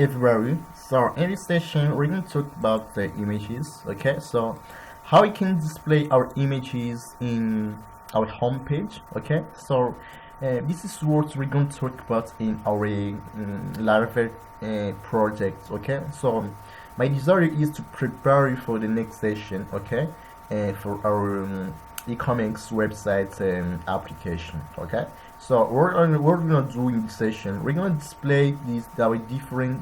everybody. So in this session we're going to talk about the images. Okay, so how we can display our images in our home page. Okay, so this is what we're going to talk about in our Laravel project. Okay, so my desire is to prepare you for the next session. Okay, for our e-commerce website application. Okay, so what we're gonna do in this session, we're gonna display our different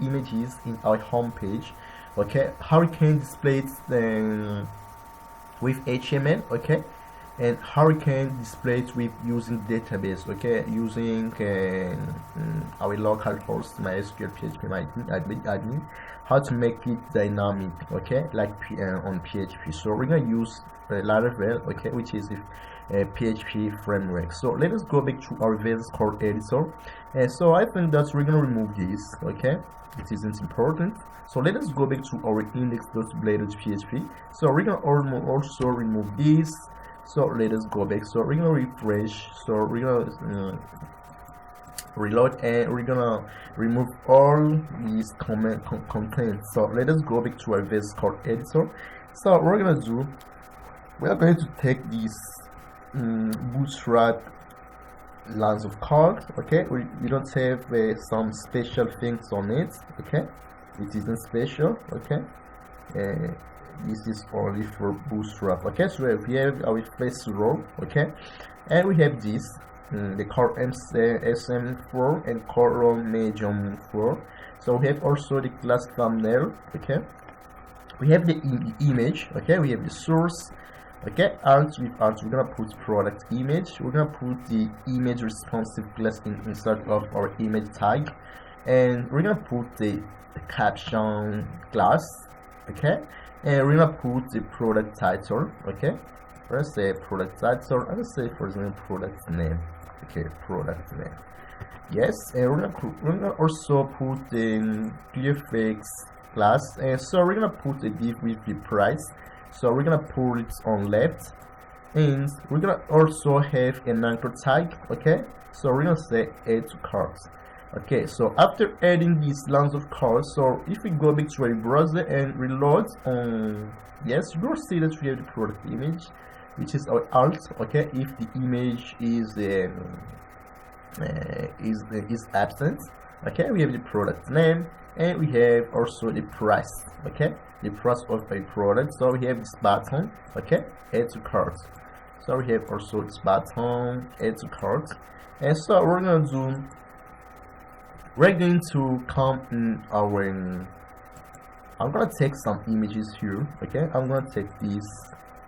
images in our home page. Okay, how we can display it with HTML. Okay, and how we can display it with using database. Okay, using our local host MySQL PHP admin, how to make it dynamic. Okay, like on PHP. So we're gonna use Laravel, okay, which is a PHP framework. So let us go back to our VS Code editor, and so I think that we're gonna remove this. Okay, it isn't important. So let us go back to our index.blade.php. So we're gonna also remove this. So let us go back. So we're gonna refresh. So we're gonna reload, and we're gonna remove all these content. So let us go back to our VS Code editor. So what we're gonna do, we are going to take this bootstrap lines of code. Okay, we don't have some special things on it. Okay, it isn't special. Okay, this is only for bootstrap. Okay, so we have our first row. Okay, and we have this the core SM4 and core medium 4. So we have also the class thumbnail. Okay, we have the image. Okay, we have the source. Okay, art, we're gonna put product image. We're gonna put the image responsive class inside of our image tag, and we're gonna put the caption class. Okay, and we're gonna put the product title. Okay, let's say product title, and let's say for example product name. Okay, product name. Yes, and we're gonna also put the clearfix class, and so we're gonna put a div with the price. So we're gonna put it on left, and we're gonna also have an anchor tag. Okay, so we're gonna say add to cart. Okay, so after adding these lines of cards, so if we go back to our browser and reload on, yes, you will see that we have the product image, which is our alt. Okay, if the image is absent. Okay, we have the product name, and we have also the price. Okay, the price of a product. So we have this button. Okay, add to cart. So we have also this button, add to cart. And so we're going to come in our I'm gonna take some images here. Okay, I'm gonna take these.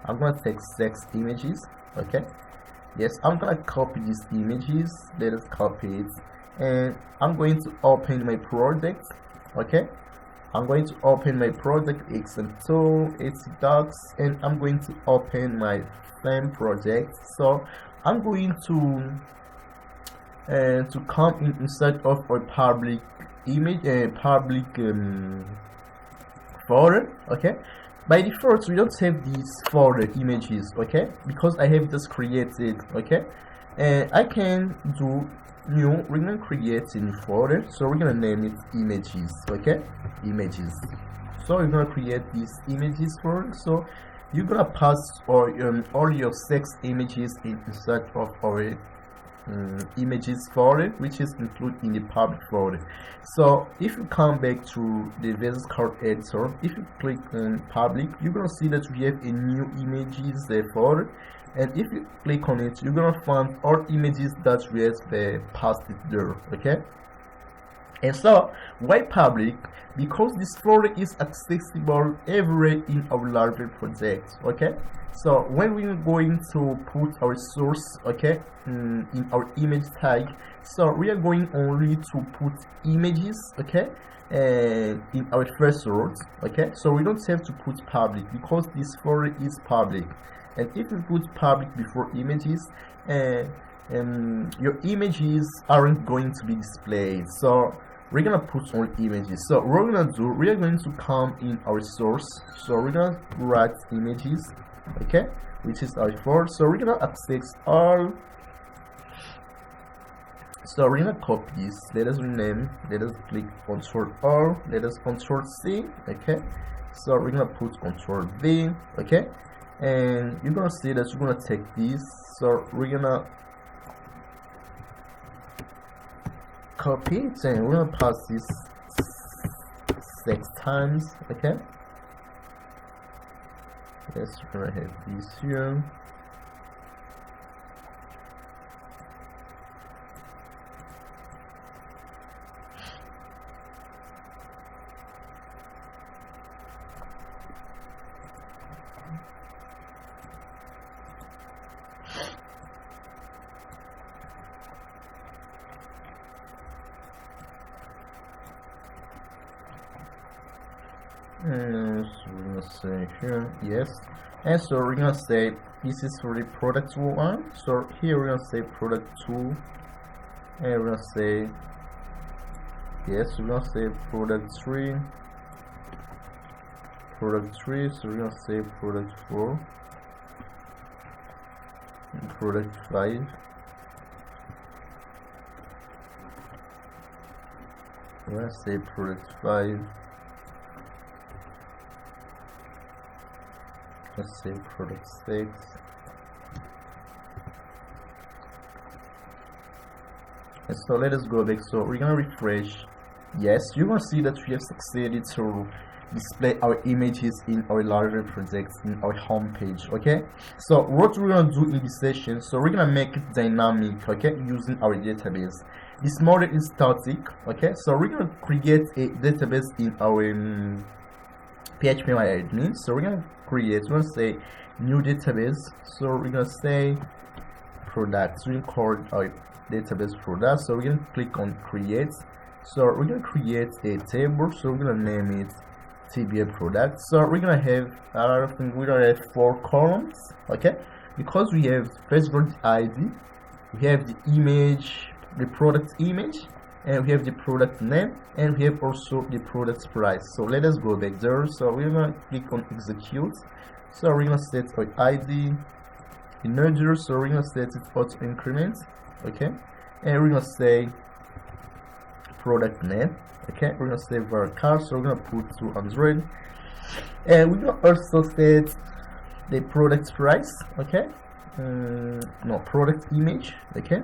I'm gonna take 6 images. Okay, yes, I'm gonna copy these images. Let us copy it, and I'm going to open my project. Okay, I'm going to open my project XM2, it's docs, and I'm going to open my theme project. So I'm going to come inside of a public image, public folder. Okay, by default we don't have these folder images. Okay, because I have just created. Okay, and I can do new. We're gonna create a new folder, so we're gonna name it images. Okay, images. So we're gonna create these images folder. So you're gonna pass all your 6 images inside of our images folder, which is included in the public folder. So if you come back to the VS Code editor, if you click on public, you're gonna see that we have a new images folder. And if you click on it, you're gonna find all images that we have passed it there. Okay, and so why public? Because this folder is accessible everywhere in our Laravel project. Okay, so when we're going to put our source, okay, in our image tag, so we are going only to put images. Okay, in our first rows. Okay, so we don't have to put public because this folder is public. And if you put public before images, your images aren't going to be displayed. So we're gonna put on images. So what we're gonna do, we are going to come in our source. So we're gonna write images. Okay, which is our folder. So we're gonna access all So we're gonna copy this. Let us rename. Let us click Ctrl R. Let us Ctrl C. Okay. So we're gonna put Ctrl V. Okay. And you're gonna see that you're gonna take this. So we're gonna copy it and we're gonna pass this 6 times. Okay. Yes, we're gonna have this here. And so we're gonna say here yes, and so we're gonna say this is for the product 1. So here we're gonna say product 2, and we're gonna say yes, we're gonna say product 3, so we're gonna say product 4, and product 5, we're gonna say product 5. Let's say product 6. And so let us go back. So we're gonna refresh. Yes, you're gonna see that we have succeeded to display our images in our Laravel projects in our home page. Okay, so what we're gonna do in this session, so we're gonna make it dynamic, okay, using our database. This model is static, okay, so we're gonna create a database in our PHP So we're gonna create, we're gonna say new database. So we're gonna say products. We're gonna call our database products. So we're gonna click on create. So we're gonna create a table. So we're gonna name it TBA product. So we're gonna have we're gonna have 4 columns, okay, because we have first of all the ID, we have the image, the product image, and we have the product name, and we have also the product price. So let us go back there. So we're gonna click on execute. So we're gonna set our ID integer. So we're gonna set it auto increment, okay, and we're gonna say product name, okay, we're gonna say varchar. So we're gonna put 200, and we're gonna also set the product price, okay, no, product image, okay.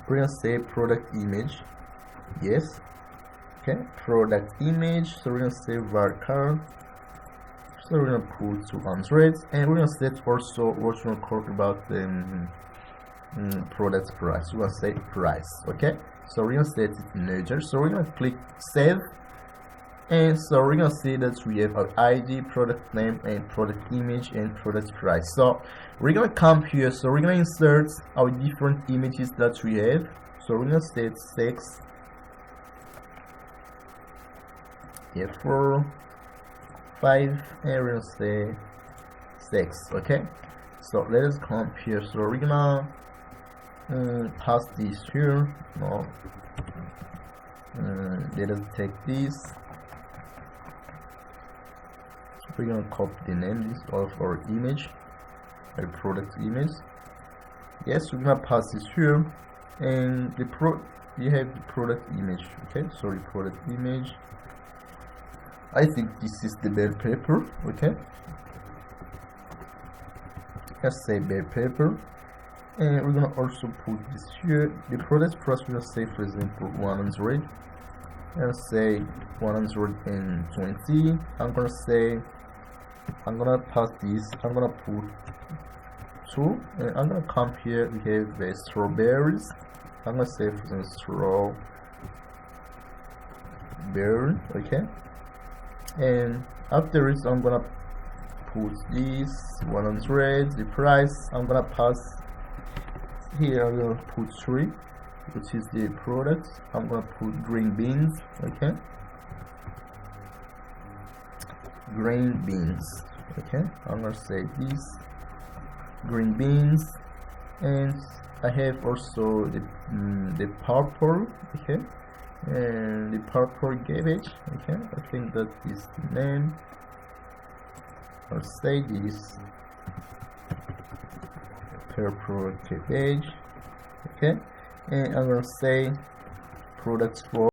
We're gonna say product image, yes, okay, product image. So we're gonna say varchar. So we're gonna put 200, and we're gonna set also what we're gonna talk about the product price. We're gonna say price, okay. So we're gonna set it in integer. So we're gonna click save, and so we're gonna see that we have our ID, product name, and product image, and product price. So we're gonna come here. So we're gonna insert our different images that we have. So we're gonna set 6, F4, 5, and we're gonna say 6, okay. So let us come here. So we're gonna pass this here. No, let us take this. We're gonna copy the name of our image, our product image. Yes, we're gonna pass this here, and you have the product image, okay. So the product image, I think this is the bell pepper, okay. Let's say bell pepper, and we're gonna also put this here. The product price, we're gonna say for example 100, and say 120. I'm gonna pass this. I'm gonna put 2, and I'm gonna come here. We have the strawberries. I'm gonna say for example strawberry, okay. And after it, I'm gonna put this 100. The price, I'm gonna pass here. I'm gonna put 3, which is the product. I'm gonna put green beans, okay. Green beans, okay. I'm gonna say this green beans, and I have also the purple, okay, and the purple cabbage, okay. I think that is the name. I'll say this purple cabbage, Okay, and I'm gonna say products for